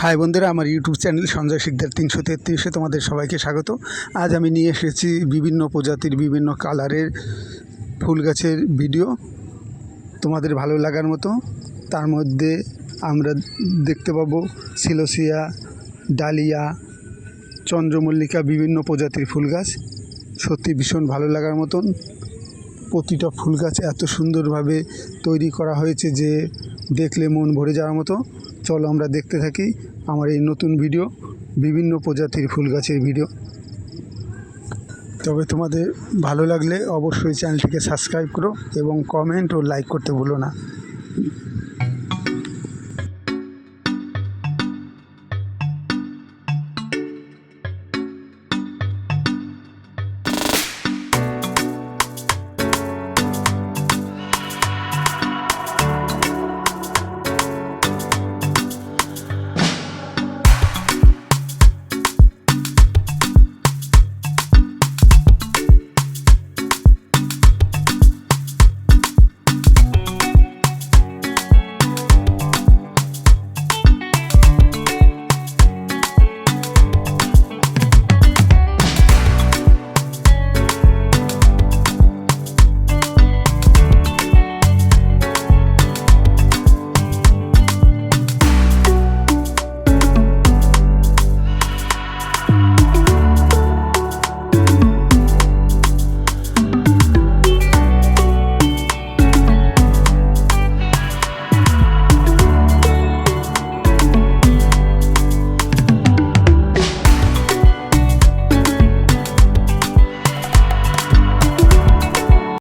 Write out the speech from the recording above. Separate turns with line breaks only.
High বন্ধুরা, আমার YouTube channel Sanjay Sikdar 333-এ তোমাদের সবাইকে স্বাগত। আজ আমি নিয়ে এসেছি বিভিন্ন প্রজাতির বিভিন্ন কালারের ফুল গাছের ভিডিও তোমাদের ভালো লাগার মতো। তার মধ্যে আমরা দেখতে পাবো সিলোসিয়া, ডালিয়া, চন্দ্রমল্লিকা, বিভিন্ন প্রজাতির ফুল গাছ। সত্যি ভীষণ ভালো লাগার মতন। প্রতিটা ফুল গাছ এত সুন্দরভাবে তৈরি করা হয়েছে যে দেখলে মন ভরে যাওয়ার মতো। চলো আমরা দেখতে থাকি আমার এই নতুন ভিডিও, বিভিন্ন প্রজাতির ফুল গাছের ভিডিও। তবে তোমাদের ভালো লাগলে অবশ্যই চ্যানেলটিকে সাবস্ক্রাইব করো এবং কমেন্ট ও লাইক করতে ভুলো না।